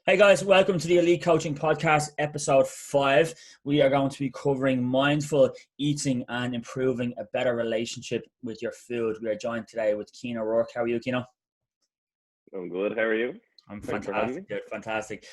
Hey guys, welcome to the Elite Coaching Podcast, episode 5. We are going to be covering mindful eating and improving a better relationship with your food. We are joined today with Cian O'Rourke. How are you, Cian? I'm good. How are you? I'm Thanks for having me. fantastic. Good, fantastic.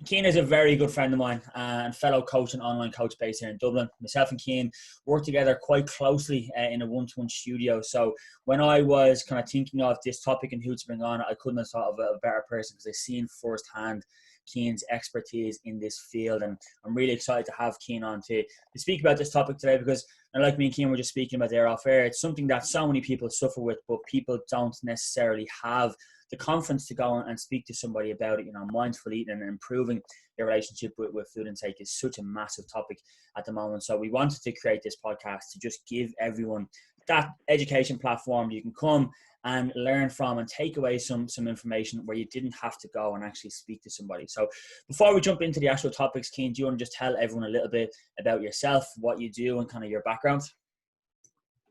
Cian is a very good friend of mine and fellow coach and online coach based here in Dublin. Myself and Cian work together quite closely in a one-to-one studio. So when I was kind of thinking of this topic and who to bring on, I couldn't have thought of a better person because I've seen firsthand Cian's expertise in this field. And I'm really excited to have Cian on to speak about this topic today because, and like me and Cian were just speaking about there off air, it's something that so many people suffer with, but people don't necessarily have the confidence to go and speak to somebody about it. You know, mindful eating and improving your relationship with food intake is such a massive topic at the moment. So we wanted to create this podcast to just give everyone that education platform you can come and learn from and take away some information where you didn't have to go and actually speak to somebody. So before we jump into the actual topics, Cian, do you want to just tell everyone a little bit about yourself, what you do and kind of your background?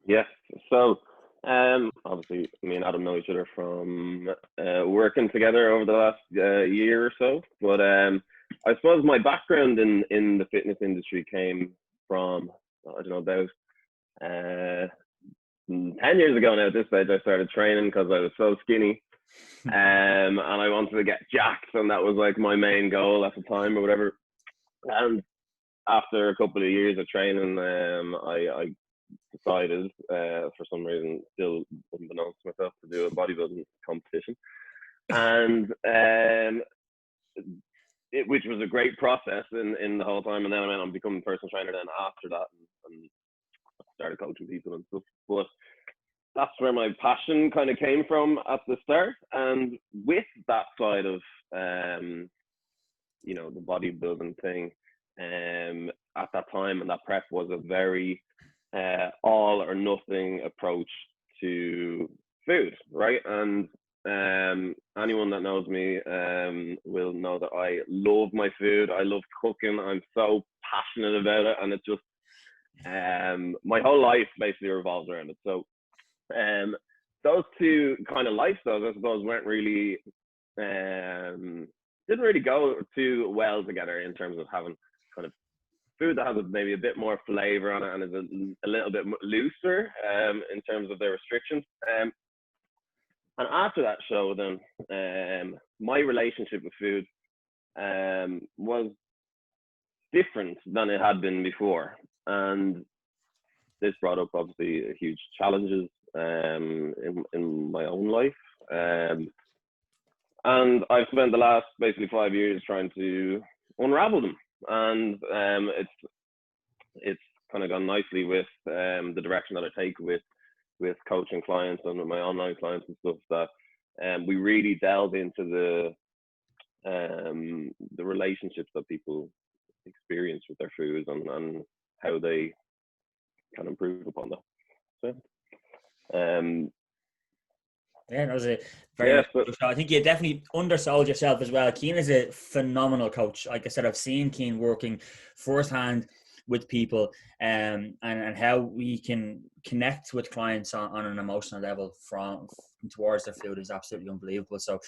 Yes. So obviously me and Adam know each other from working together over the last year or so. But I suppose my background in the fitness industry came from, I don't know, about 10 years ago now. At this stage, I started training because I was so skinny, and I wanted to get jacked, and that was like my main goal at the time or whatever. And after a couple of years of training, I decided for some reason, still unbeknownst to myself, to do a bodybuilding competition, and which was a great process in the whole time. And then I went on becoming a personal trainer then after that, and started coaching people and stuff. But that's where my passion kind of came from at the start. And with that side of the bodybuilding thing, at that time, and that prep was a very all or nothing approach to food, right? And anyone that knows me will know that I love my food. I love cooking. I'm so passionate about it, and it's just my whole life basically revolves around it. So those two kind of lifestyles, I suppose, weren't really didn't really go too well together in terms of having kind of food that has maybe a bit more flavor on it and is a little bit looser in terms of their restrictions. And after that show, then my relationship with food was different than it had been before. And this brought up obviously huge challenges in my own life. And I've spent the last basically 5 years trying to unravel them. And it's kind of gone nicely with the direction that I take with coaching clients and with my online clients and stuff, that we really delve into the relationships that people experience with their foods and how they can improve upon that. So, yeah, that was a very nice show. I think you definitely undersold yourself as well. Cian is a phenomenal coach. Like I said, I've seen Cian working firsthand with people and how we can connect with clients on an emotional level from towards their food is absolutely unbelievable. So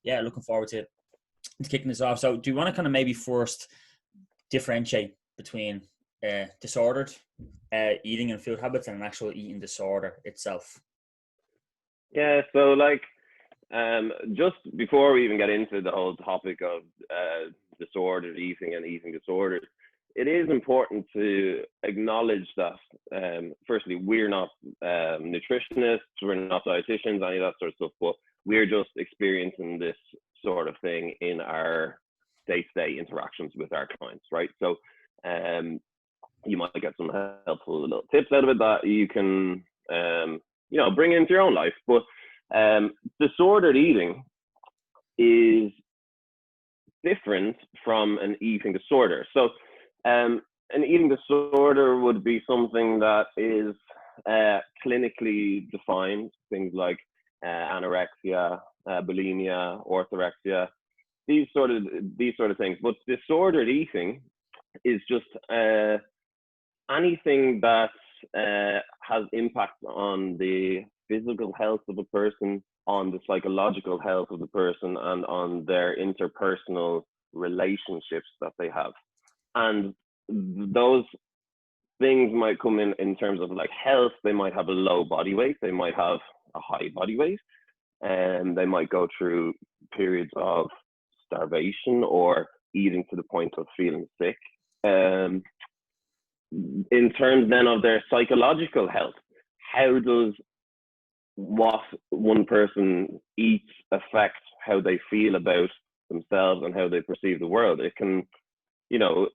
yeah, looking forward to kicking this off. So do you want to kind of maybe first differentiate between disordered eating and food habits and an actual eating disorder itself? Yeah, so like just before we even get into the whole topic of disordered eating and eating disorders, it is important to acknowledge that firstly, we're not nutritionists, we're not dietitians, any of that sort of stuff, but we're just experiencing this sort of thing in our day-to-day interactions with our clients, right? So you might get some helpful little tips out of it that you can bring into your own life. But disordered eating is different from an eating disorder. So an eating disorder would be something that is clinically defined, things like anorexia, bulimia, orthorexia, these sort of things. But disordered eating is just anything that has impact on the physical health of a person on the psychological health of the person and on their interpersonal relationships that they have. And those things might come in terms of like health. They might have a low body weight, they might have a high body weight, and they might go through periods of starvation or eating to the point of feeling sick. In terms then of their psychological health, how does what one person eats affect how they feel about themselves and how they perceive the world? It can, you know,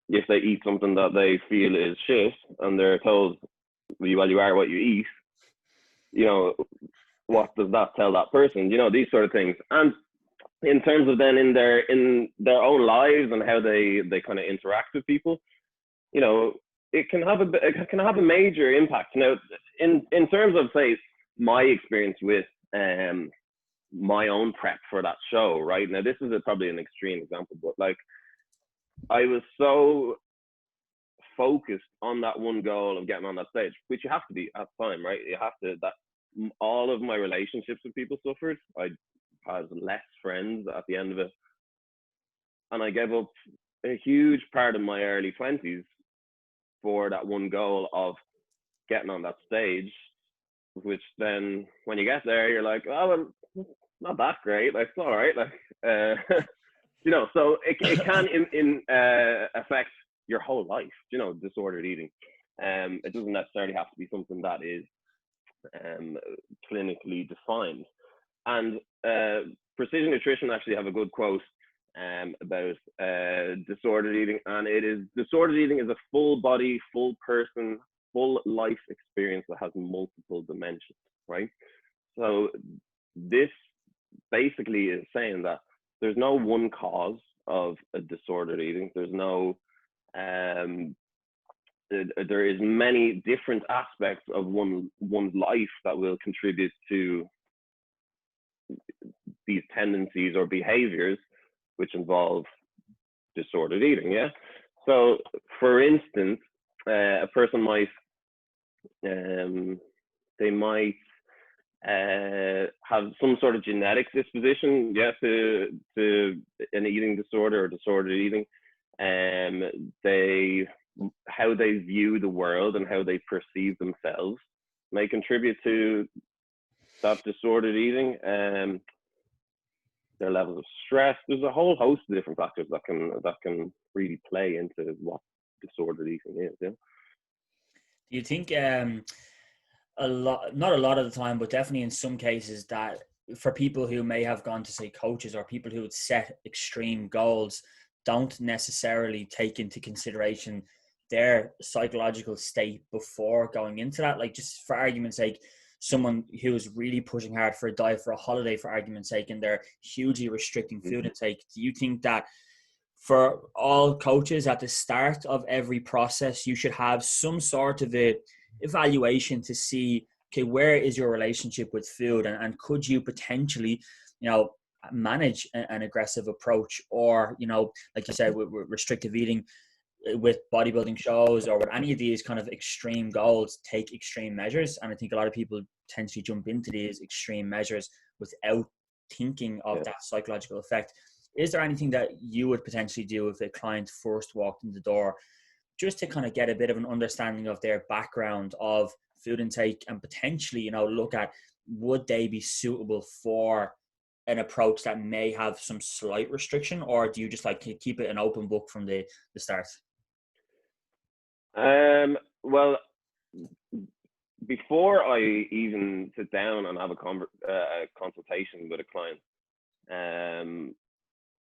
if they eat something that they feel is shit and they're told, well, you are what you eat, you know, what does that tell that person? You know, these sort of things. And in terms of then in their own lives and how they kind of interact with people, you know, it can have a major impact. Now, in terms of, say, my experience with my own prep for that show, right? Now, this is probably an extreme example, but like, I was so focused on that one goal of getting on that stage, which you have to be at the time, right? You have to, that all of my relationships with people suffered. I had less friends at the end of it. And I gave up a huge part of my early 20s for that one goal of getting on that stage, which then when you get there, you're like, oh, well, not that great. Like, it's all right. Like, you know, so it can affect your whole life, you know, disordered eating. It doesn't necessarily have to be something that is clinically defined. And Precision Nutrition actually have a good quote about disordered eating, and it is: disordered eating is a full body, full person, full life experience that has multiple dimensions, right? So this basically is saying that there's no one cause of a disordered eating. There's no there is many different aspects of one's life that will contribute to these tendencies or behaviors which involve disordered eating. Yeah. So for instance, a person might they might have some sort of genetic disposition, yeah, to an eating disorder or disordered eating. How they view the world and how they perceive themselves may contribute to that disordered eating. Their levels of stress. There's a whole host of different factors that can really play into what disordered eating is. Yeah. Do you think not a lot of the time, but definitely in some cases, that for people who may have gone to, say, coaches or people who would set extreme goals, don't necessarily take into consideration their psychological state before going into that? Like, just for argument's sake, someone who is really pushing hard for a diet for a holiday, for argument's sake, and they're hugely restricting food intake. Do you think that for all coaches at the start of every process, you should have some sort of a evaluation to see, okay, where is your relationship with food, and could you potentially, you know, manage an aggressive approach, or, you know, like you said, with restrictive eating, with bodybuilding shows, or with any of these kind of extreme goals, take extreme measures. And I think a lot of people tend to jump into these extreme measures without thinking of that psychological effect. Is there anything that you would potentially do if a client first walked in the door, just to kind of get a bit of an understanding of their background of food intake, and potentially, you know, look at, would they be suitable for an approach that may have some slight restriction, or do you just like keep it an open book from the start? Well, before I even sit down and have a consultation with a client,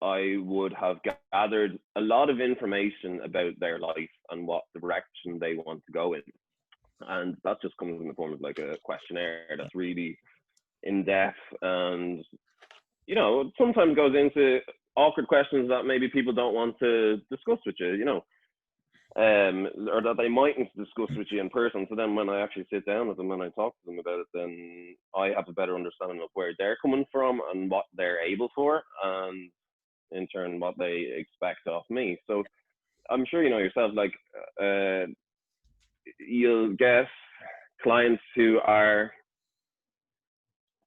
I would have gathered a lot of information about their life and what direction they want to go in. And that just comes in the form of like a questionnaire that's really in depth, and, you know, sometimes goes into awkward questions that maybe people don't want to discuss with you, you know, or that they mightn't discuss with you in person. So then when I actually sit down with them and I talk to them about it, then I have a better understanding of where they're coming from and what they're able for, and in turn what they expect of me. So I'm sure you know yourself, like you'll get clients who are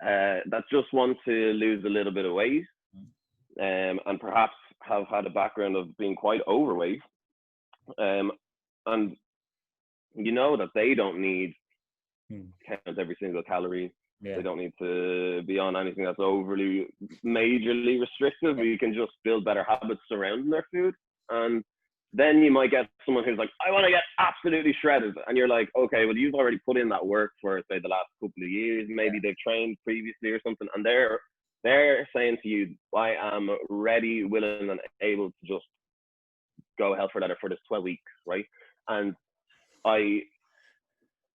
that just want to lose a little bit of weight, and perhaps have had a background of being quite overweight, and you know that they don't need count every single calorie. They don't need to be on anything that's overly majorly restrictive. You can just build better habits surrounding their food. And then you might get someone who's like, I want to get absolutely shredded. And you're like, okay, well, you've already put in that work for, say, the last couple of years. Maybe they've trained previously or something. And they're saying to you, I am ready, willing, and able to just go hell for leather for this 12 weeks, right? And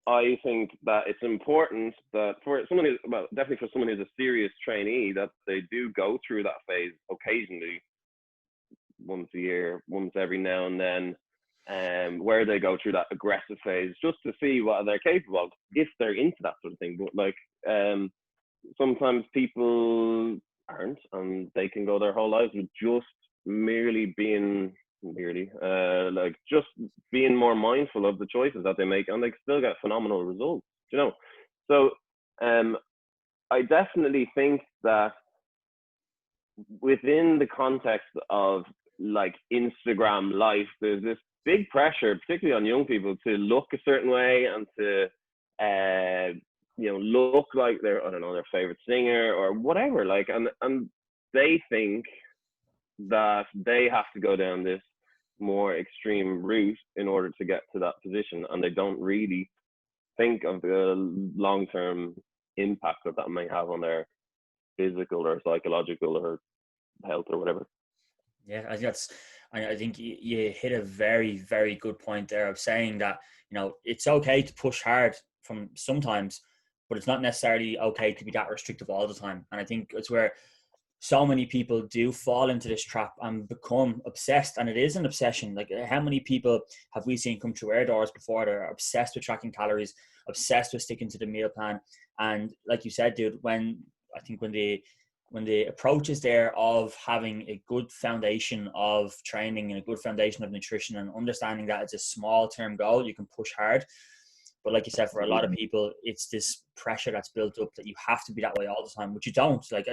I think that it's important that for someone who's, well, definitely for someone who's a serious trainee, that they do go through that phase occasionally, once a year, once every now and then, where they go through that aggressive phase just to see what they're capable of, if they're into that sort of thing. But like, sometimes people aren't, and they can go their whole lives with just like just being more mindful of the choices that they make, and they still get phenomenal results, you know. So I definitely think that within the context of like Instagram life, there's this big pressure, particularly on young people, to look a certain way and to look like they're, I don't know, their favorite singer or whatever, like, and they think that they have to go down this more extreme route in order to get to that position, and they don't really think of the long-term impact that may have on their physical or psychological or health or whatever. Yeah, I think you hit a very, very good point there of saying that, you know, it's okay to push hard from sometimes, but it's not necessarily okay to be that restrictive all the time. And I think it's where so many people do fall into this trap and become obsessed, and it is an obsession. Like, how many people have we seen come through our doors before that are obsessed with tracking calories, obsessed with sticking to the meal plan? And like you said, dude, when the approach is there of having a good foundation of training and a good foundation of nutrition, and understanding that it's a small term goal, you can push hard. But like you said, for a lot of people, it's this pressure that's built up that you have to be that way all the time, which you don't. Like,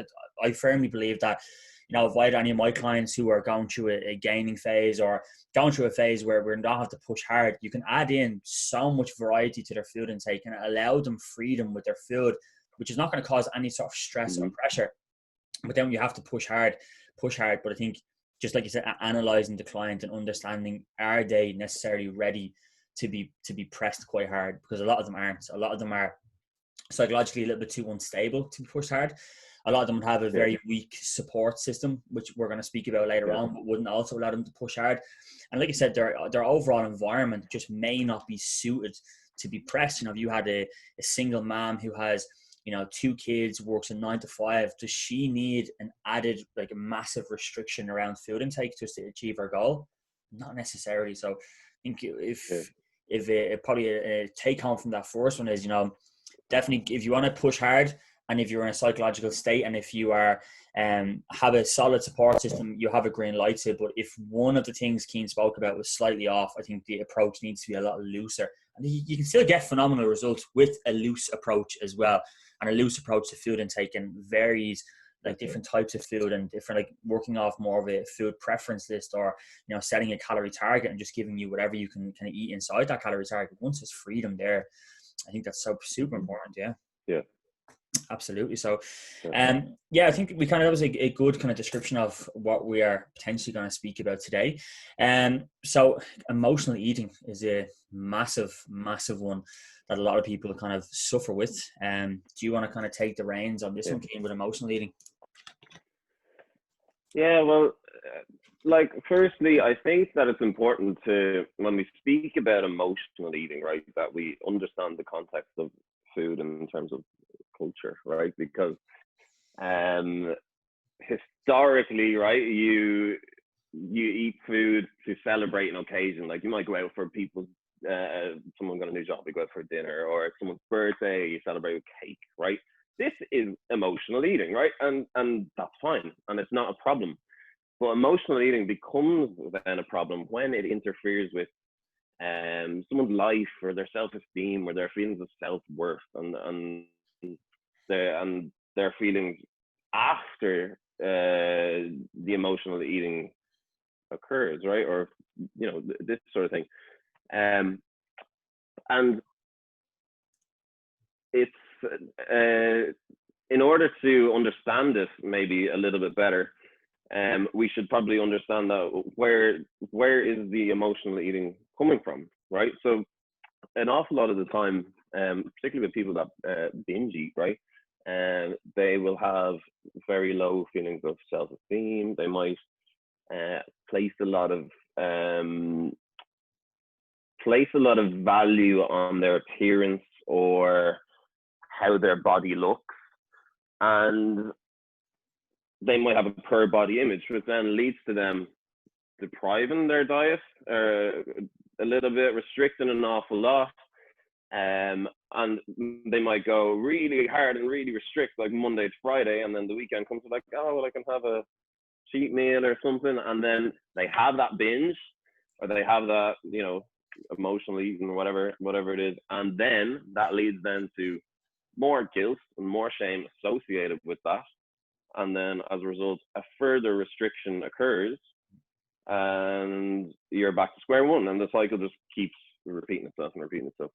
I firmly believe that, you know, if I had any of my clients who are going through a gaining phase or going through a phase where we don't have to push hard, you can add in so much variety to their food intake and allow them freedom with their food, which is not going to cause any sort of stress or pressure. But then you have to push hard. But I think, just like you said, analyzing the client and understanding, are they necessarily ready to be pressed quite hard? Because a lot of them aren't. A lot of them are psychologically a little bit too unstable to be pushed hard. A lot of them have a very weak support system, which we're going to speak about later on, but wouldn't also allow them to push hard. And like I said, their overall environment just may not be suited to be pressed. You know, if you had a single mom who has, you know, 2 kids, works a 9 to 5, does she need an added, like, a massive restriction around food intake just to achieve her goal? Not necessarily. So I think if probably a take home from that first one is, you know, definitely if you want to push hard, and if you're in a psychological state, and if you are have a solid support system, you have a green light to it. But if one of the things Cian spoke about was slightly off, I think the approach needs to be a lot looser. And you can still get phenomenal results with a loose approach as well. And a loose approach to food intake and varies, like, different types of food, and different, like, working off more of a food preference list, or, you know, setting a calorie target and just giving you whatever you can kind of eat inside that calorie target. Once there's freedom there, I think that's so super important. Yeah, absolutely. So I think we kind of, that was a good kind of description of what we are potentially going to speak about today. So emotional eating is a massive one that a lot of people kind of suffer with. Do you want to kind of take the reins on this one, Cian, with emotional eating? Yeah, well, like, firstly, I think that it's important to, when we speak about emotional eating, right, that we understand the context of food in terms of culture, right? Because historically, right, you eat food to celebrate an occasion. Like, you might go out for people's, someone got a new job, you go out for dinner, or it's someone's birthday, you celebrate with cake, right? This is emotional eating, right? And that's fine, and it's not a problem. But emotional eating becomes then a problem when it interferes with someone's life, or their self-esteem, or their feelings of self-worth, and their feelings after the emotional eating occurs, right? Or, you know, this sort of thing. And it's in order to understand this maybe a little bit better, we should probably understand that where is the emotional eating coming from, right? So an awful lot of the time, particularly with people that binge eat, right, they will have very low feelings of self-esteem. They might place a lot of value on their appearance or how their body looks, and they might have a poor body image, which then leads to them depriving their diet a little bit, restricting an awful lot, and they might go really hard and really restrict, like Monday to Friday, and then the weekend comes to like, oh, well, I can have a cheat meal or something, and then they have that binge, or they have that, you know, emotional eating, whatever it is, and then that leads them to more guilt and more shame associated with that, and then as a result, a further restriction occurs, and you're back to square one, and the cycle just keeps repeating itself and repeating itself.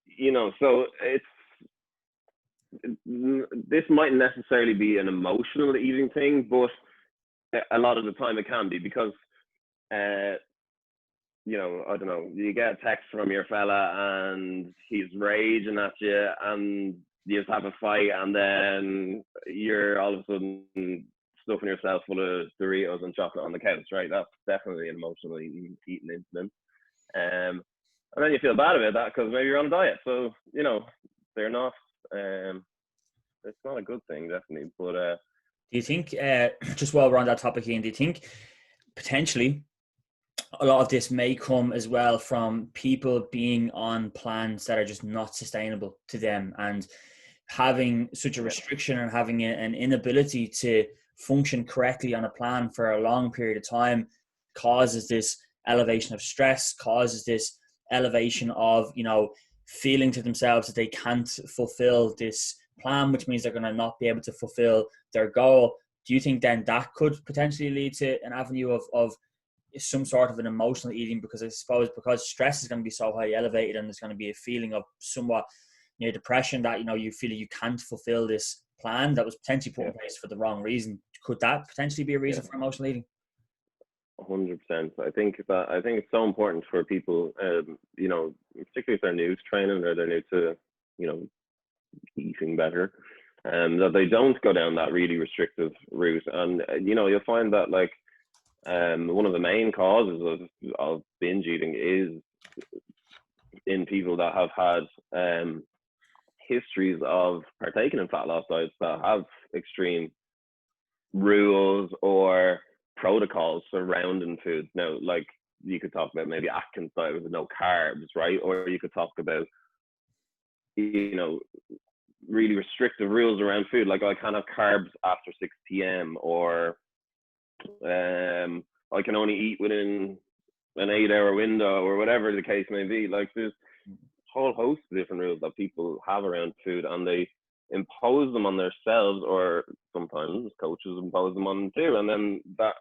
You know, so this might necessarily be an emotional eating thing, but a lot of the time it can be, because you know, I don't know, you get a text from your fella and he's raging at you, and you just have a fight, and then you're all of a sudden stuffing yourself full of Doritos and chocolate on the couch, right? That's definitely an emotional eating incident. And then you feel bad about that because maybe you're on a diet. So, you know, they're not, it's not a good thing, definitely. But do you think, just while we're on that topic, Ian, do you think potentially a lot of this may come as well from people being on plans that are just not sustainable to them, and having such a restriction and having an inability to function correctly on a plan for a long period of time causes this elevation of stress, causes this elevation of, you know, feeling to themselves that they can't fulfill this plan, which means they're going to not be able to fulfill their goal. Do you think then that could potentially lead to an avenue of some sort of an emotional eating? Because I suppose because stress is going to be so high elevated, and there's going to be a feeling of somewhat near depression that, you know, you feel you can't fulfill this plan that was potentially put in place for the wrong reason. Could that potentially be a reason for emotional eating? 100%. I think it's so important for people, you know, particularly if they're new to training or they're new to, you know, eating better, that they don't go down that really restrictive route. And you know, you'll find that like one of the main causes of binge eating is in people that have had histories of partaking in fat loss diets that have extreme rules or protocols surrounding food. Now, like, you could talk about maybe Atkins diet with no carbs, right? Or you could talk about, you know, really restrictive rules around food, like I can't have carbs after 6 p.m. or I can only eat within an 8-hour window, or whatever the case may be. Like, there's a whole host of different rules that people have around food, and they impose them on themselves, or sometimes coaches impose them on them too, and then that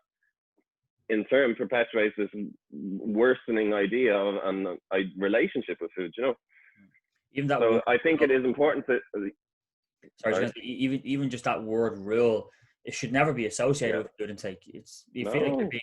in turn perpetuates this worsening idea of a relationship with food, you know. Even that so word, I think it is important to even just that word rule, it should never be associated with food intake. You feel like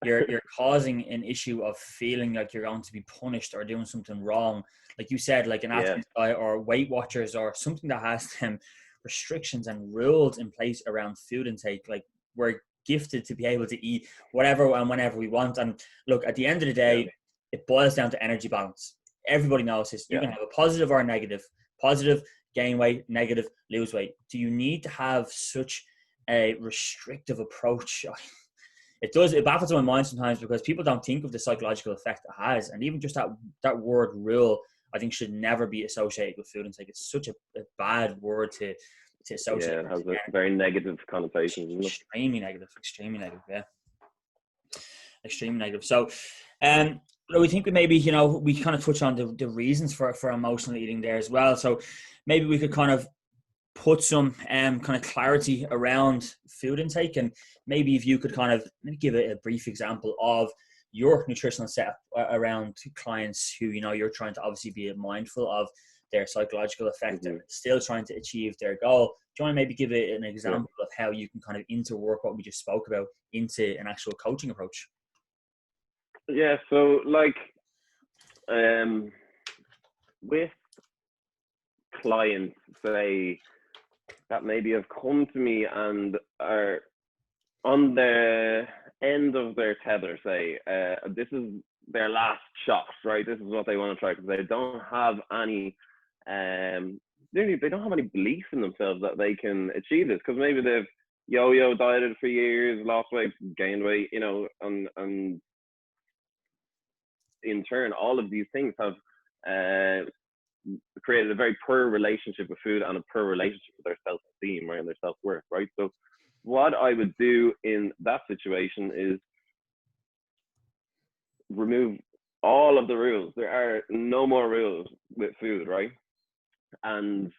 you're causing an issue of feeling like you're going to be punished or doing something wrong. Like you said, like an Atkins diet or Weight Watchers or something that has them restrictions and rules in place around food intake. Like, we're gifted to be able to eat whatever and whenever we want. And look, at the end of the day, it boils down to energy balance. Everybody knows this. You can have a positive or a negative. Positive, gain weight; negative, lose weight. Do you need to have such a restrictive approach? It baffles my mind sometimes, because people don't think of the psychological effect it has. And even just that word rule, I think, should never be associated with food intake. It's such a bad word to associate. Yeah, it has a very negative connotation. Extremely negative, yeah. Extremely negative. So we think we maybe, we kind of touch on the reasons for emotional eating there as well. So maybe we could kind of put some kind of clarity around food intake, and maybe if you could kind of give a brief example of your nutritional setup around clients who, you're trying to obviously be mindful of their psychological effect and still trying to achieve their goal. Do you want to maybe give an example of how you can kind of interwork what we just spoke about into an actual coaching approach? Yeah, so like with clients, say, that maybe have come to me and are on the end of their tether, say, this is their last shot, right? This is what they want to try, because they don't have any, they don't have any belief in themselves that they can achieve this, because maybe they've yo-yo dieted for years, lost weight, gained weight, and in turn, all of these things have created a very poor relationship with food and a poor relationship with their self-esteem, right, and their self-worth, right? So what I would do in that situation is remove all of the rules. There are no more rules with food, right? And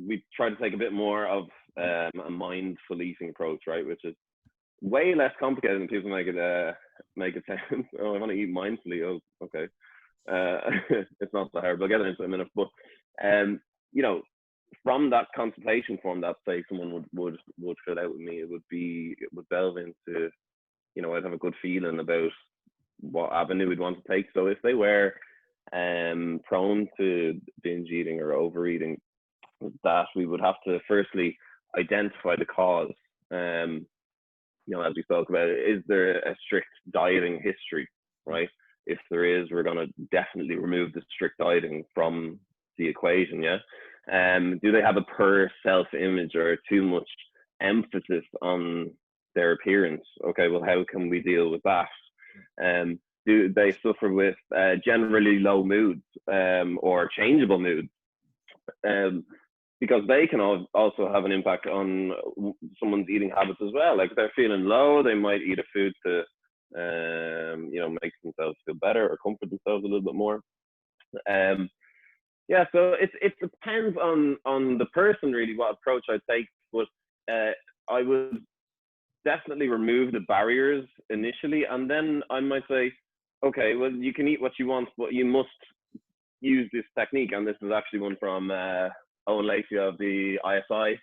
we try to take a bit more of a mindful eating approach, right, which is way less complicated than people make it sound. Oh, I want to eat mindfully. Oh, okay. It's not so hard. We'll get into it in a minute. But from that consultation form that, say, someone would fill out with me, it would delve into, I'd have a good feeling about what avenue we'd want to take. So if they were prone to binge eating or overeating, that we would have to firstly identify the cause. As we spoke about, is there a strict dieting history, right? If there is, we're going to definitely remove the strict dieting from the equation, yeah? Do they have a poor self-image or too much emphasis on their appearance? Okay, well, how can we deal with that? Do they suffer with generally low moods or changeable moods? Because they can also have an impact on someone's eating habits as well. Like if they're feeling low, they might eat a food to, make themselves feel better or comfort themselves a little bit more. So it depends on the person really what approach I take. But I would definitely remove the barriers initially, and then I might say, okay, well, you can eat what you want, but you must use this technique. And this is actually one from Owen Lacey of the ISI.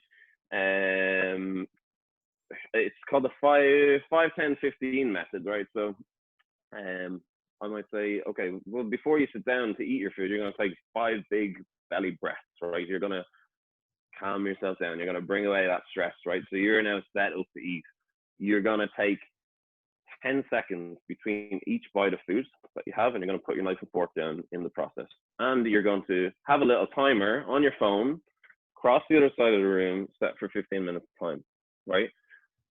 It's called the 5-10-15 method, right? So I might say, okay, well, before you sit down to eat your food, you're going to take 5 big belly breaths, right? You're going to calm yourself down. You're going to bring away that stress, right? So you're now set up to eat. You're going to take 10 seconds between each bite of food that you have, and you're going to put your knife and fork down in the process. And you're going to have a little timer on your phone, across the other side of the room, set for 15 minutes time, right?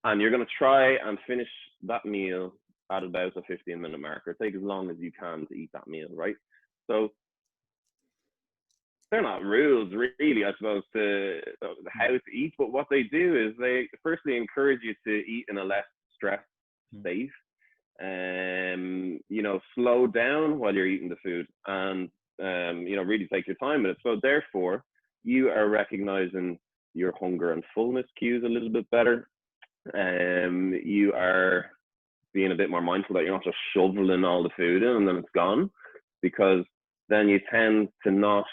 And you're going to try and finish that meal at about a 15-minute marker. Take as long as you can to eat that meal, right? So they're not rules really, I suppose, to how to eat, but what they do is they firstly encourage you to eat in a less stressed state. Slow down while you're eating the food, and really take your time with it. So therefore, you are recognizing your hunger and fullness cues a little bit better. You are being a bit more mindful that you're not just shoveling all the food in and then it's gone, because then you tend to not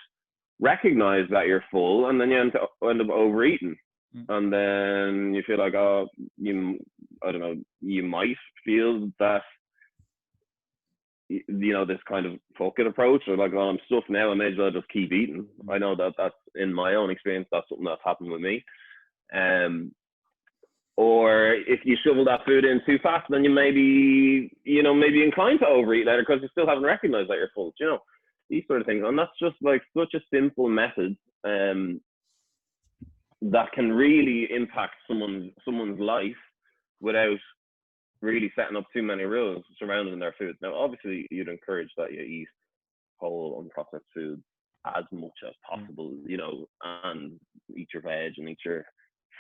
recognize that you're full, and then you end up overeating. And then you feel like, you might feel that, this kind of fuck it approach, or like, well, I'm stuffed now, I may as well just keep eating. I know that that's, in my own experience, that's something that's happened with me. Or if you shovel that food in too fast, then you may be, maybe inclined to overeat later because you still haven't recognized that you're full, these sort of things. And that's just like such a simple method that can really impact someone's life without really setting up too many rules surrounding their food. Now, obviously, you'd encourage that you eat whole, unprocessed foods as much as possible, and eat your veg and eat your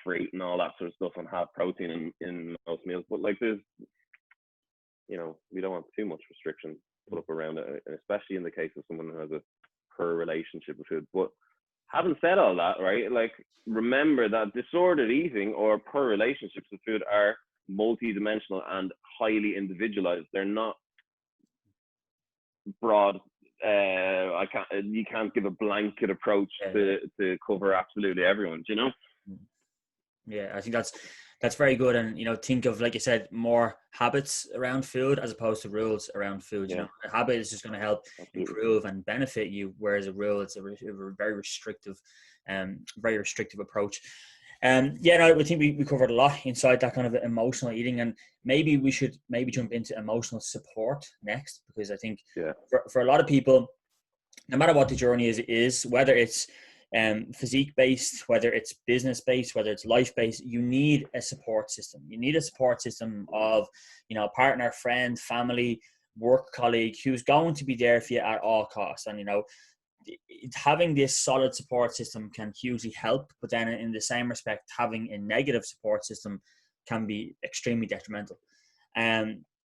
fruit and all that sort of stuff, and have protein in most meals. But like, there's, we don't want too much restriction. put up around it, especially in the case of someone who has a poor relationship with food. But having said all that, right, like, remember that disordered eating or poor relationships with food are multi-dimensional and highly individualized. They're not broad. You can't give a blanket approach to cover absolutely everyone, you know? Yeah, I think that's very good. And, you know, think of, like you said, more habits around food as opposed to rules around food. You know, a habit is just going to help improve and benefit you, whereas a rule, it's a very restrictive approach. No, I think we covered a lot inside that kind of emotional eating, and maybe we should jump into emotional support next, because I think for a lot of people, no matter what the journey is, whether it's physique based, whether it's business based, whether it's life based, you need a support system. You need a support system of, you know, partner, friend, family, work colleague who's going to be there for you at all costs. And, you know, having this solid support system can hugely help, but then in the same respect, having a negative support system can be extremely detrimental.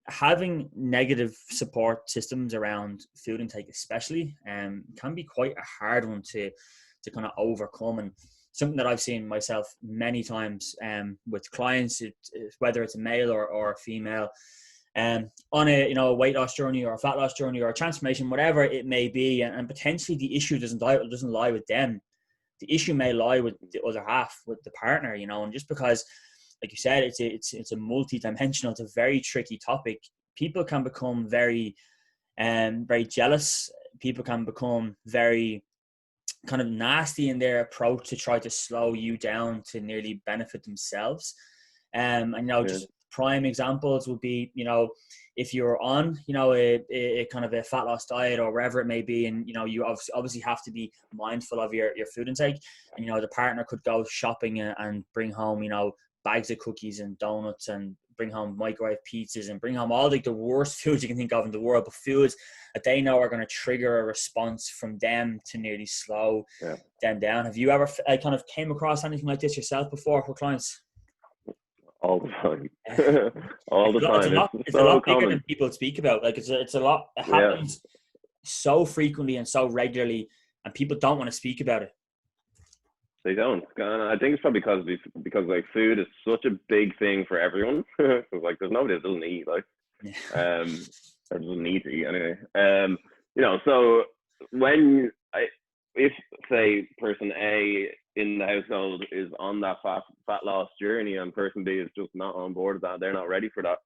Having negative support systems around food intake especially can be quite a hard one to kind of overcome, and something that I've seen myself many times with clients, whether it's a male or a female, on a, you know, a weight loss journey or a fat loss journey or a transformation, whatever it may be, and potentially the issue doesn't lie with them. The issue may lie with the other half, with the partner, you know. And just because, like you said, it's a multi-dimensional, it's a very tricky topic. People can become very jealous. People can become very kind of nasty in their approach to try to slow you down to nearly benefit themselves. And, you know, just prime examples would be, you know, if you're on, you know, a kind of a fat loss diet or wherever it may be, and, you know, you obviously have to be mindful of your food intake, and, you know, the partner could go shopping and bring home, you know, bags of cookies and donuts, and bring home microwave pizzas, and bring home all like the worst foods you can think of in the world, but foods that they know are going to trigger a response from them to nearly slow them down. Have you ever kind of came across anything like this yourself before for clients? All the time. All the time. It's a lot bigger than people speak about. Like, it's a lot. It happens so frequently and so regularly, and people don't want to speak about it. They don't. I think it's probably because like food is such a big thing for everyone. Like, there's nobody that doesn't eat, like, or doesn't need to eat anyway. You know, so if say person A in the household is on that fat loss journey, and person B is just not on board with that, they're not ready for that,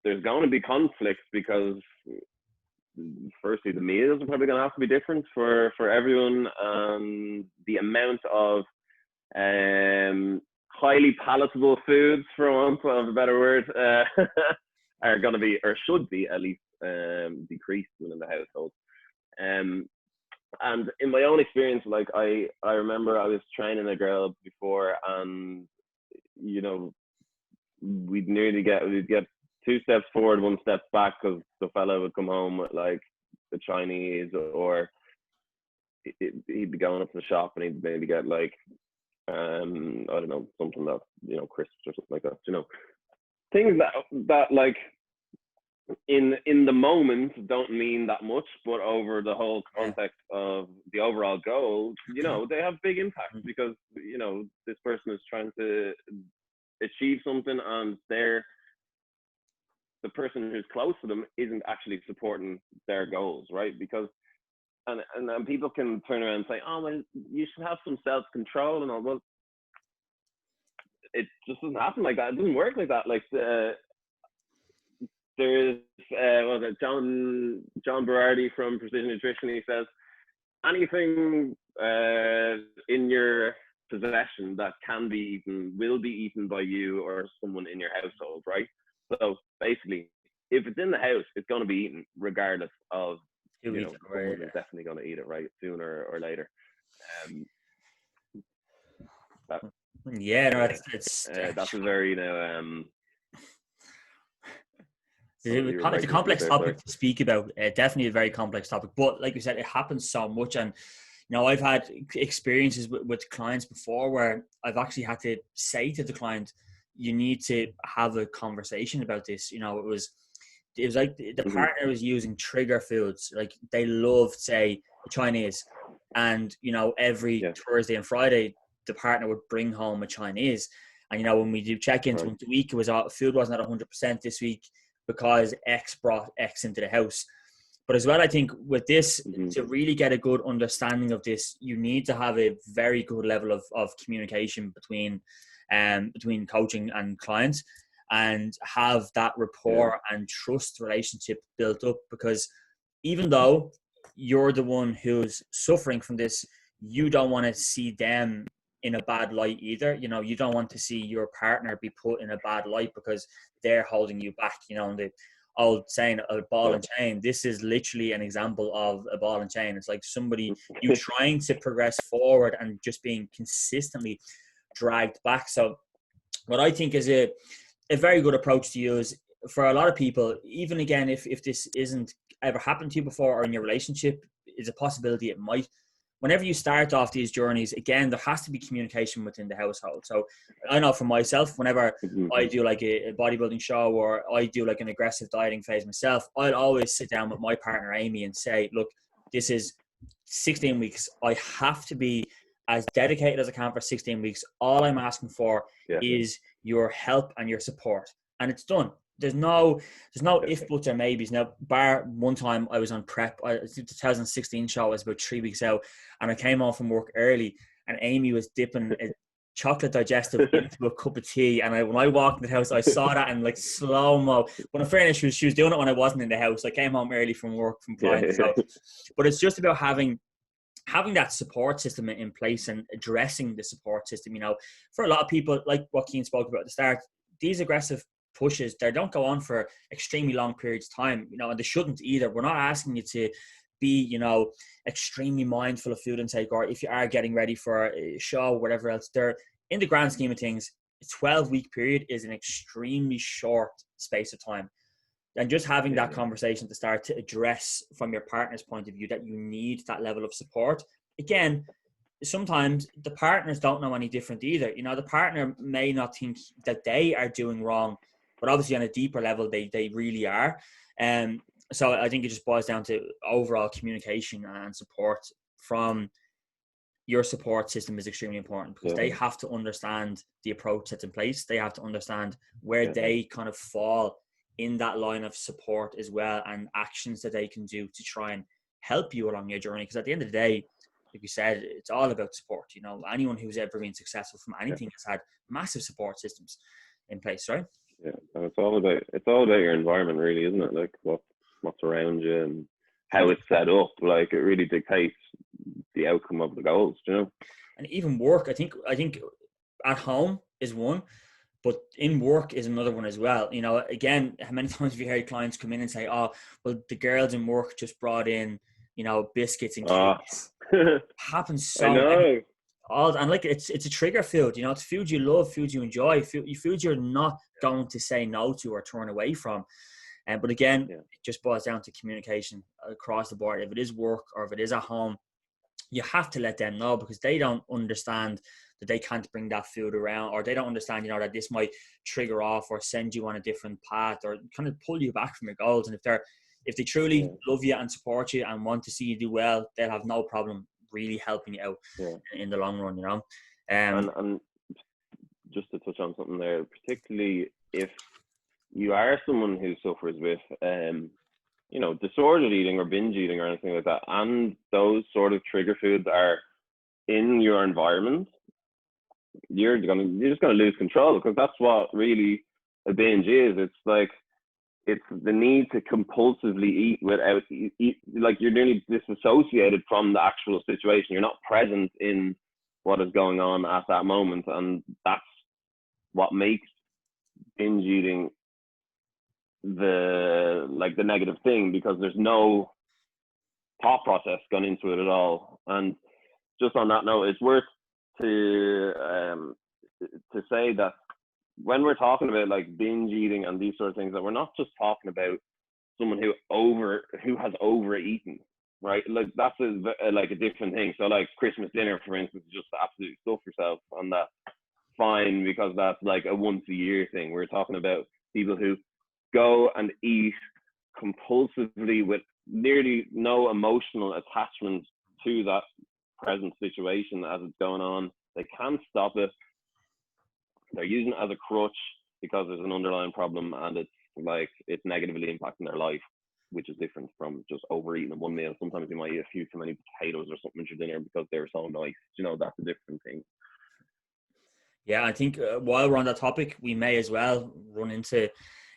there's going to be conflicts, because firstly, the meals are probably going to have to be different for everyone, and the amount of highly palatable foods, for want of a better word, are going to be, or should be at least, decreased within the household. And in my own experience, like, I remember I was training a girl before, and, you know, we'd get 2 steps forward, 1 step back, because the fella would come home with like the Chinese, or he'd be going up to the shop and he'd maybe get like I don't know, something that, you know, crisps or something like that, you know, things that like in the moment don't mean that much, but over the whole context of the overall goal, you know, they have big impact, because, you know, this person is trying to achieve something, and the person who's close to them isn't actually supporting their goals, right? Because and people can turn around and say, oh, well, you should have some self-control and all. Well, it just doesn't happen like that. It doesn't work like that. Like, there's John Berardi from Precision Nutrition. He says, anything in your possession that can be eaten will be eaten by you or someone in your household, right? So basically, if it's in the house, it's going to be eaten regardless of, you know, someone is definitely going to eat it, right, sooner or later. It's that's a very, you know, it's a complex topic to speak about. Definitely a very complex topic, but like you said, it happens so much. And, you know, I've had experiences with clients before where I've actually had to say to the client, you need to have a conversation about this. You know, it was it was like the Mhm. partner was using trigger foods. Like they loved, say, Chinese, and every Yeah. Thursday and Friday the partner would bring home a Chinese. And when we do check-ins Right. once a week, it was food wasn't at 100% this week because X brought X into the house. But as well, I think with this, Mhm. to really get a good understanding of this, you need to have a very good level of communication between coaching and clients, and have that Yeah. rapport and trust relationship built up. Because even though you're the one who's suffering from this, you don't want to see them in a bad light either. You don't want to see your partner be put in a bad light because they're holding you back. And the old saying, a ball Yeah. and chain, this is literally an example of a ball and chain. It's like somebody, you trying to progress forward and just being consistently dragged back. So what I think is a very good approach to use for a lot of people, even again, if this isn't ever happened to you before, or in your relationship, is a possibility it might. Whenever you start off these journeys, again, there has to be communication within the household. So I know for myself, whenever Mhm. I do like a bodybuilding show, or I do like an aggressive dieting phase myself, I'll always sit down with my partner, Amy, and say, look, this is 16 weeks. I have to be as dedicated as I can for 16 weeks. All I'm asking for Yeah. is your help and your support. And it's done. There's no Yeah. if, buts, or maybes. Now, bar one time I was on prep. The 2016 show, I was about 3 weeks out, and I came home from work early, and Amy was dipping a chocolate digestive into a cup of tea. And when I walked in the house, I saw that in like slow-mo. But in fairness, she was doing it when I wasn't in the house. I came home early from work, from clients. So, but it's just about having that support system in place and addressing the support system. For a lot of people, like what Cian spoke about at the start, these aggressive pushes, they don't go on for extremely long periods of time, and they shouldn't either. We're not asking you to be, extremely mindful of food intake, or if you are getting ready for a show or whatever else. They're, in the grand scheme of things, a 12-week period is an extremely short space of time. And just having that conversation to start to address from your partner's point of view that you need that level of support. Again, sometimes the partners don't know any different either. The partner may not think that they are doing wrong, but obviously on a deeper level, they really are. So I think it just boils down to overall communication and support from your support system is extremely important, because they have to understand the approach that's in place. They have to understand where they kind of fall in that line of support as well, and actions that they can do to try and help you along your journey. Because at the end of the day, like you said, it's all about support. Anyone who's ever been successful from anything has had massive support systems in place, right? Yeah, and it's all about your environment, really, isn't it? Like what's around you and how it's set up. Like it really dictates the outcome of the goals, And even work, I think at home is one, but in work is another one as well. Again, how many times have you heard clients come in and say, oh, well, the girls in work just brought in, biscuits and cakes. Happens I so know. and like it's a trigger food. It's food you love, food you enjoy, food you're not going to say no to or turn away from. But again, it just boils down to communication across the board. If it is work or if it is at home, you have to let them know, because they don't understand that they can't bring that food around, or they don't understand, that this might trigger off or send you on a different path or kind of pull you back from your goals. And if they truly love you and support you and want to see you do well, they'll have no problem really helping you out in the long run, And just to touch on something there, particularly if you are someone who suffers with disordered eating or binge eating or anything like that, and those sort of trigger foods are in your environment, you're just gonna lose control, because that's what really a binge is. It's like, it's the need to compulsively eat without like you're nearly disassociated from the actual situation. You're not present in what is going on at that moment, and that's what makes binge eating the negative thing, because there's no thought process gone into it at all. And just on that note, it's worth to say that when we're talking about like binge eating and these sort of things, that we're not just talking about someone who has overeaten, right? Like that's a different thing. So like Christmas dinner, for instance, just absolutely stuff yourself on that, fine, because that's like a once a year thing. We're talking about people who go and eat compulsively with nearly no emotional attachment to that present situation as it's going on. They can't stop it. They're using it as a crutch because there's an underlying problem, and it's negatively impacting their life, which is different from just overeating in one meal. Sometimes you might eat a few too many potatoes or something for dinner because they're so nice. That's a different thing. Yeah, I think while we're on that topic, we may as well run into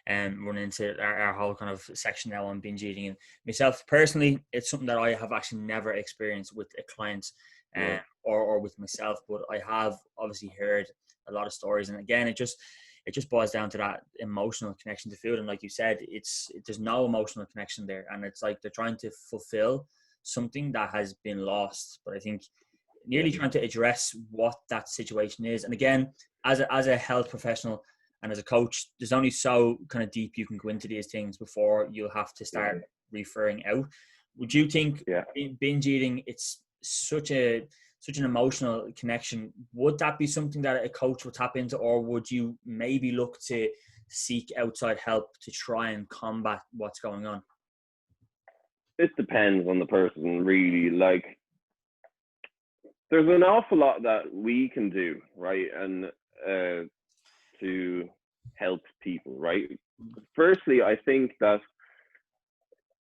our whole kind of section now on binge eating. And myself personally, it's something that I have actually never experienced with a client or with myself, but I have obviously heard a lot of stories. And again, it just boils down to that emotional connection to food. And like you said, there's no emotional connection there, and it's like they're trying to fulfill something that has been lost. But I think nearly trying to address what that situation is. And again, as a health professional and as a coach, there's only so kind of deep you can go into these things before you'll have to start referring out. Would you think binge eating, it's such an emotional connection? Would that be something that a coach would tap into, or would you maybe look to seek outside help to try and combat what's going on? It depends on the person, really. Like, there's an awful lot that we can do, right? And to help people, right? Firstly, I think that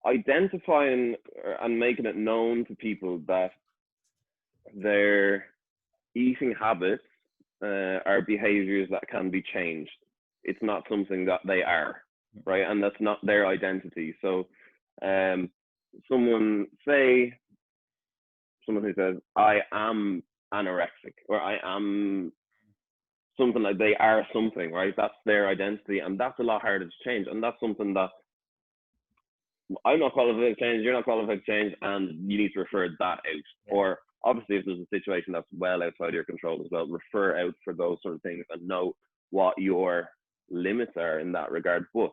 identifying and making it known to people that their eating habits are behaviors that can be changed. It's not something that they are, right? And that's not their identity. So someone who says, I am anorexic, or I am something, like they are something, right? That's their identity, and that's a lot harder to change. And that's something that I'm not qualified to change, you're not qualified to change, and you need to refer that out. Or obviously, if there's a situation that's well outside your control as well, refer out for those sort of things and know what your limits are in that regard. But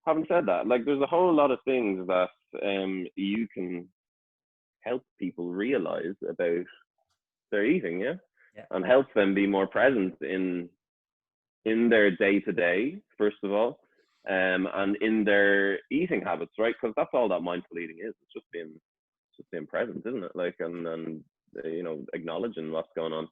having said that, like, there's a whole lot of things that you can help people realize about their eating, and help them be more present in their day-to-day, first of all, and in their eating habits, right? Because that's all that mindful eating is. It's just being present, isn't it? Like, and acknowledging what's going on.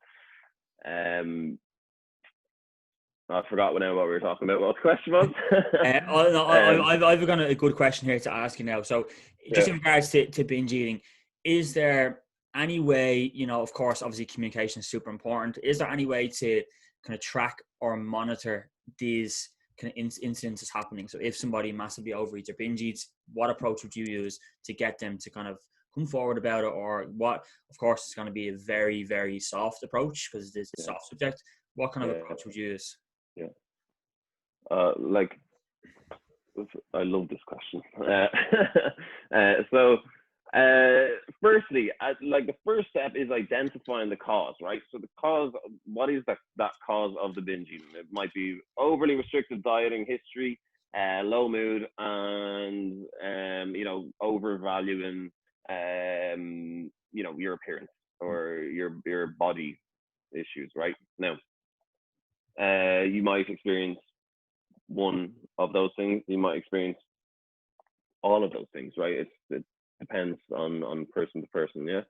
I forgot now what we were talking about. What the question was? I've got a good question here to ask you now. So, just in regards to binge eating, is there any way, of course, obviously communication is super important. Is there any way to kind of track or monitor these kind of incidences happening? So if somebody massively overeats or binge eats, what approach would you use to get them to kind of come forward about it? Or what, of course, it's going to be a very, very soft approach because it is a soft subject. What kind of approach would you use? Like, I love this question. Firstly, like, the first step is identifying the cause, right? So the cause, what is that cause of the binge eating? It might be overly restricted dieting history, low mood, and overvaluing your appearance or your body issues, right? Now, you might experience one of those things, you might experience all of those things, right? It depends on person to person.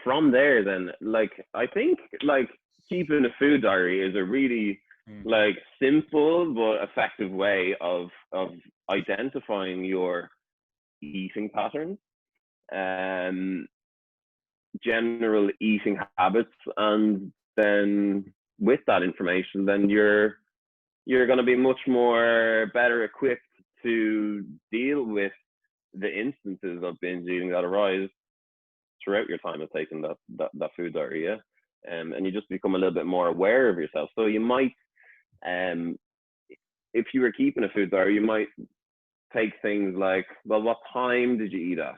From there, then, like, I think, like, keeping a food diary is a really like simple but effective way of identifying your eating patterns, general eating habits, and then with that information, then you're going to be much more better equipped to deal with the instances of binge eating that arise throughout your time of taking that food diary, and you just become a little bit more aware of yourself. So you might, if you were keeping a food diary, you might take things like, well, what time did you eat at?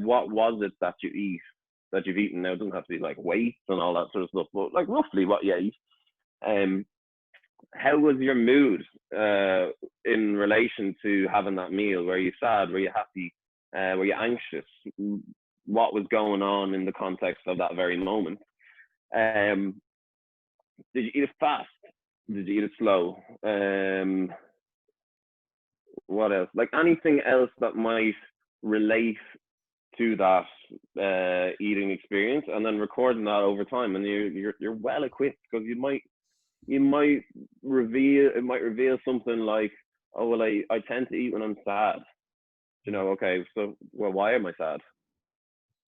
What was it that you've eaten? Now, it doesn't have to be like weight and all that sort of stuff, but like roughly what you ate. How was your mood in relation to having that meal? Were you sad? Were you happy? Were you anxious? What was going on in the context of that very moment? Did you eat it fast? Did you eat it slow? what else? Like anything else that might relate to that eating experience, and then recording that over time, and you're well equipped, because you might reveal something like, oh well, I tend to eat when I'm sad. You know, okay, so well, why am I sad?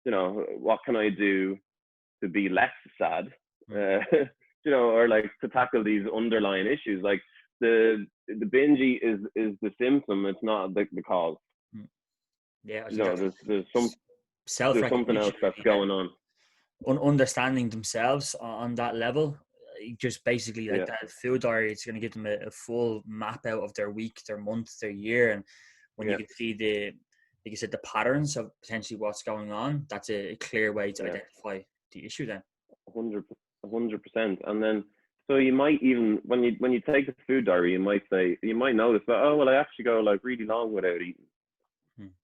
You know, what can I do to be less sad? You know, or like to tackle these underlying issues. Like the binge eat is the symptom, it's not the cause. Yeah, I You think know, that's there's something else self-recognition, that's going on. understanding themselves on that level. Just basically like Yeah, that food diary, it's going to give them a full map out of their week, their month, their year, and when you yeah, can see like you said, the patterns of potentially what's going on, that's a clear way to yeah, identify the issue then. 100%. And then, so you might even, when you take the food diary, you might notice that, oh well, I actually go like really long without eating.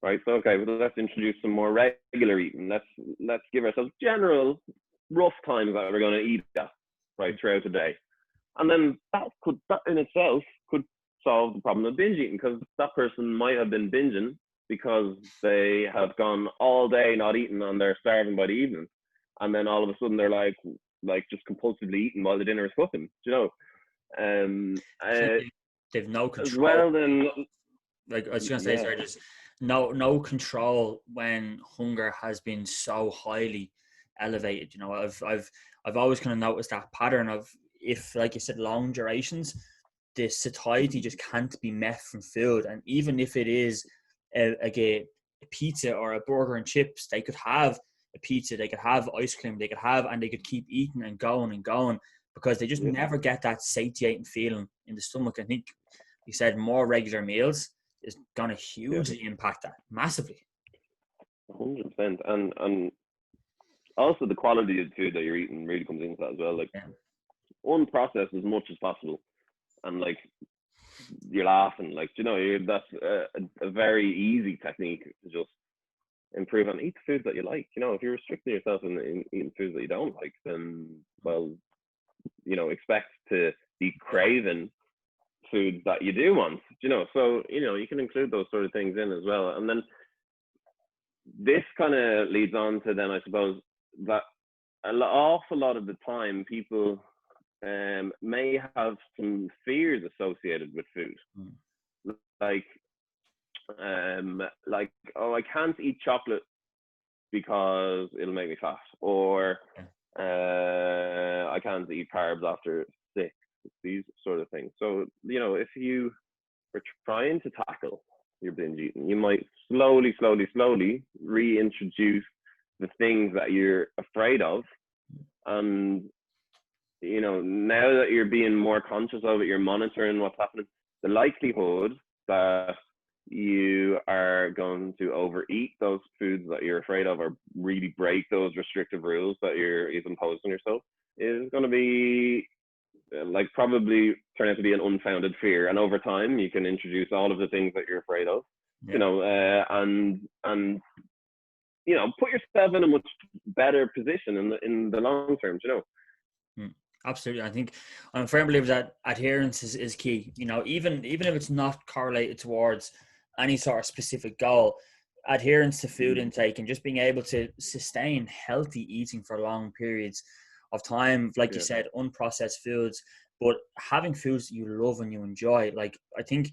Right. So okay, well, let's introduce some more regular eating. Let's give ourselves general rough times that we're going to eat at, right, throughout the day. And then that in itself could solve the problem of binge eating, because that person might have been binging because they have gone all day not eating and they're starving by the evening. And then all of a sudden they're like just compulsively eating while the dinner is cooking, you know. They've no As control. well, then, like I was going to say, yeah, sorry, just no control when hunger has been so highly elevated. You know, I've always kind of noticed that pattern of, if, like you said, long durations, the satiety just can't be met from food. And even if it is a pizza or a burger and chips, they could have a pizza, they could have ice cream, and they could keep eating and going, because they just yeah, never get that satiating feeling in the stomach. I think you said more regular meals is going to yeah, hugely impact that massively. 100%. And also the quality of the food that you're eating really comes into that as well. Like, Yeah. unprocessed as much as possible, and like, you're laughing, like, you know, that's a very easy technique to just improve and eat the food that you like. You know, if you're restricting yourself in eating foods that you don't like, then, well, you know, expect to be craving foods that you do want, you know. So, you know, you can include those sort of things in as well. And then this kind of leads on to, then I suppose, that an awful lot of the time people may have some fears associated with food. Like, oh, I can't eat chocolate because it'll make me fat, or I can't eat carbs after 6, these sort of things. So, you know, if you are trying to tackle your binge eating, you might slowly reintroduce the things that you're afraid of. And, you know, now that you're being more conscious of it, you're monitoring what's happening, the likelihood that you are going to overeat those foods that you're afraid of, or really break those restrictive rules that you've imposed on yourself, is going to be like probably turn out to be an unfounded fear. And over time, you can introduce all of the things that you're afraid of, you know, and you know, put yourself in a much better position in the long term, you know. Absolutely. I think I'm a firm believer that adherence is key. You know, even if it's not correlated towards any sort of specific goal, adherence to food intake and just being able to sustain healthy eating for long periods of time, like you said, unprocessed foods, but having foods that you love and you enjoy. Like, I think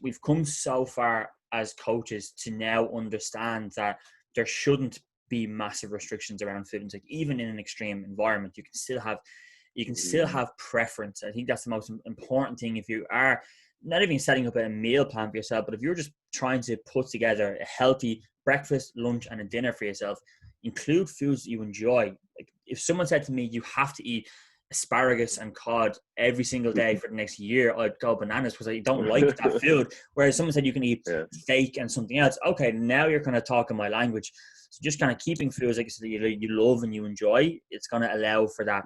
we've come so far as coaches to now understand that there shouldn't be massive restrictions around food intake. Even in an extreme environment, you can still have preference. I think that's the most important thing. If you are not even setting up a meal plan for yourself, but if you're just trying to put together a healthy breakfast, lunch, and a dinner for yourself, include foods that you enjoy. Like, if someone said to me, you have to eat asparagus and cod every single day for the next year, I'd go bananas, because I don't like that food. Whereas someone said you can eat steak and something else, okay, now you're kind of talking my language. So just kind of keeping foods, like I said, you love and you enjoy, it's going to allow for that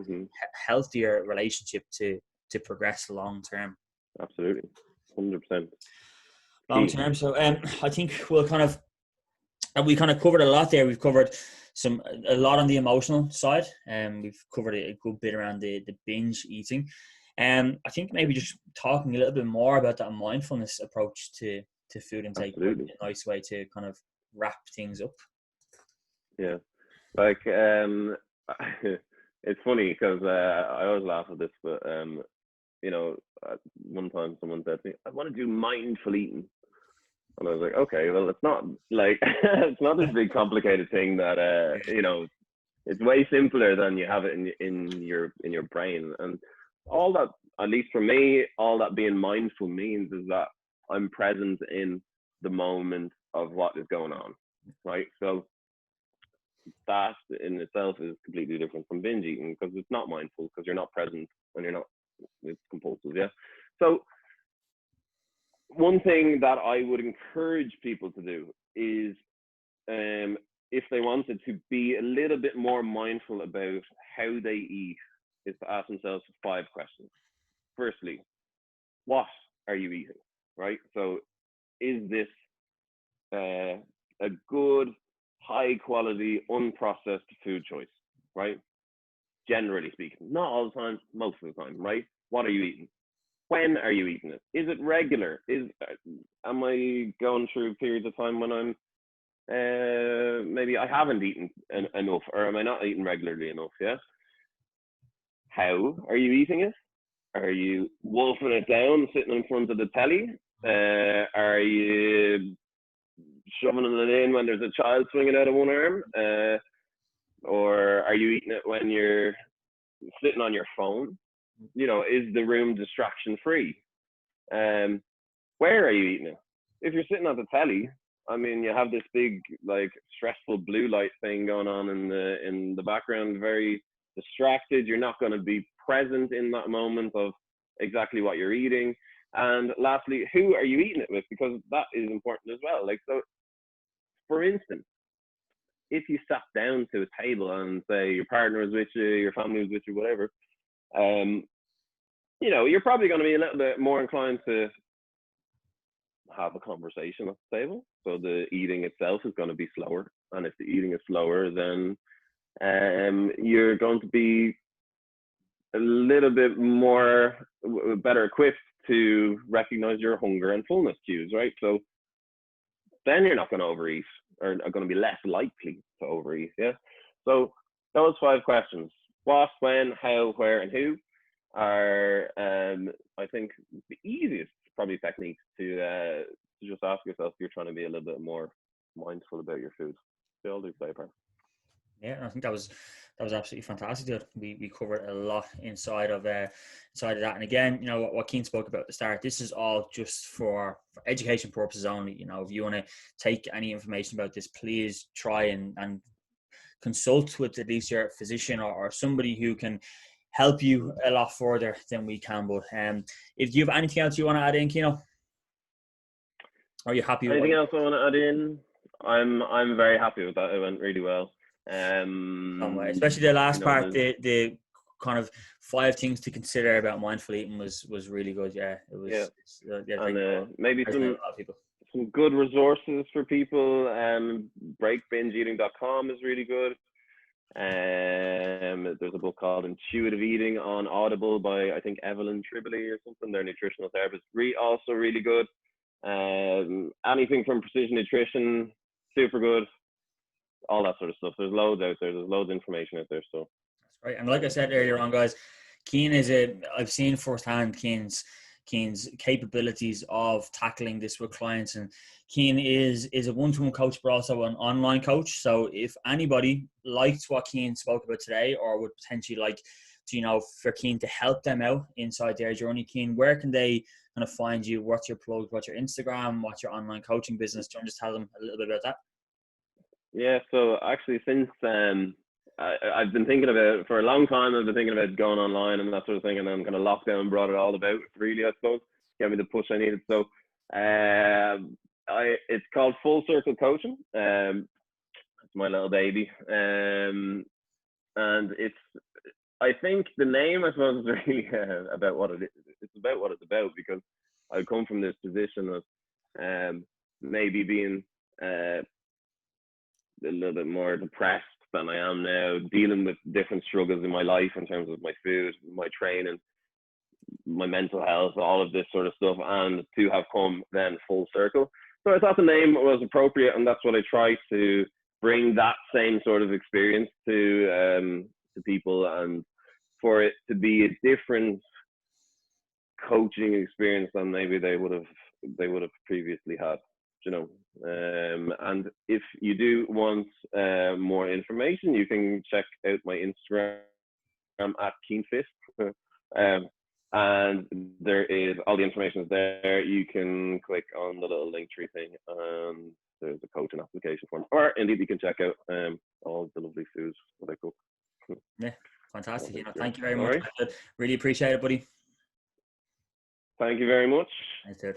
healthier relationship to progress long term. Absolutely, 100%. Long term. So I think we kind of covered a lot there. We've covered a lot on the emotional side, and we've covered a good bit around the binge eating. I think maybe just talking a little bit more about that mindfulness approach to food intake. Absolutely. A nice way to kind of wrap things up. Yeah, like it's funny because I always laugh at this, but you know, one time someone said to me, "I want to do mindful eating," and I was like, "Okay, well, it's not like it's not this big complicated thing that you know, it's way simpler than you have it in your brain." And all that, at least for me, all that being mindful means is that I'm present in the moment of what is going on, right? So that in itself is completely different from binge eating because it's not mindful, because you're not present and you're not, it's compulsive. Yeah. So one thing that I would encourage people to do is if they wanted to be a little bit more mindful about how they eat, is to ask themselves 5 questions. Firstly, what are you eating, right? So is this a good, high quality, unprocessed food choice, right? Generally speaking, not all the time, most of the time, right? What are you eating? When are you eating it? Is it regular? Am I going through periods of time when I'm maybe I haven't eaten enough, or am I not eating regularly enough? Yeah. How are you eating it? Are you wolfing it down, sitting in front of the telly? Are you shoving it in when there's a child swinging out of one arm? Or are you eating it when you're sitting on your phone? You know, is the room distraction free? Where are you eating it? If you're sitting at the telly, I mean, you have this big, like, stressful blue light thing going on in the background, very distracted. You're not going to be present in that moment of exactly what you're eating. And lastly, who are you eating it with? Because that is important as well. Like, so, for instance, if you sat down to a table and say your partner was with you, your family was with you, whatever, you know, you're probably going to be a little bit more inclined to have a conversation at the table. So the eating itself is going to be slower. And if the eating is slower, then you're going to be a little bit more better equipped to recognize your hunger and fullness cues, right? So then you're not going to overeat, or are going to be less likely to overeat. Yeah. So those 5 questions: what, when, how, where, and who are, I think, the easiest probably techniques to just ask yourself if you're trying to be a little bit more mindful about your food. They all do play a part. Yeah, I think that was absolutely fantastic. We covered a lot inside of that. And again, you know, what Cian spoke about at the start, this is all just for education purposes only. You know, if you want to take any information about this, please try and consult with at least your physician or somebody who can help you a lot further than we can. But if you have anything else you want to add in, Kino, are you happy with anything else I want to add in? I'm very happy with that. It went really well. Especially the last part, the kind of 5 things to consider about mindful eating was really good. Yeah, it was. Yeah, and maybe some good resources for people. Breakbingeeating.com is really good. There's a book called Intuitive Eating on Audible by, I think, Evelyn Tribbley or something. They're nutritional therapists. Also really good. Anything from Precision Nutrition, super good. All that sort of stuff. There's loads out there. There's loads of information out there. So that's right. And like I said earlier on, guys, Cian I've seen firsthand Cian's capabilities of tackling this with clients, and Cian is a one-to-one coach, but also an online coach. So if anybody liked what Cian spoke about today, or would potentially like to, you know, for Cian to help them out inside their journey, Cian, where can they kind of find you? What's your plug? What's your Instagram? What's your online coaching business? Do you want to just tell them a little bit about that? Yeah, so actually, since I've been thinking about it for a long time, I've been thinking about going online and that sort of thing, and then kind of lockdown brought it all about, really, I suppose, gave me the push I needed. So it's called Full Circle Coaching. It's my little baby, and it's, I think the name, I suppose, is really about what it is. It's about what it's about, because I come from this position of maybe being a little bit more depressed than I am now, dealing with different struggles in my life in terms of my food, my training, my mental health, all of this sort of stuff, and to have come then full circle. So I thought the name was appropriate, and that's what I try to bring, that same sort of experience to people, and for it to be a different coaching experience than maybe they would have previously had, you know. And if you do want more information, you can check out my Instagram at KeenFist. And there is all the information is there. You can click on the little link tree thing, and there's a coaching application form, or indeed you can check out all the lovely foods that I cook. Yeah, fantastic. You know, thank you very much. Right. Really appreciate it, buddy. Thank you very much. Thanks, dude.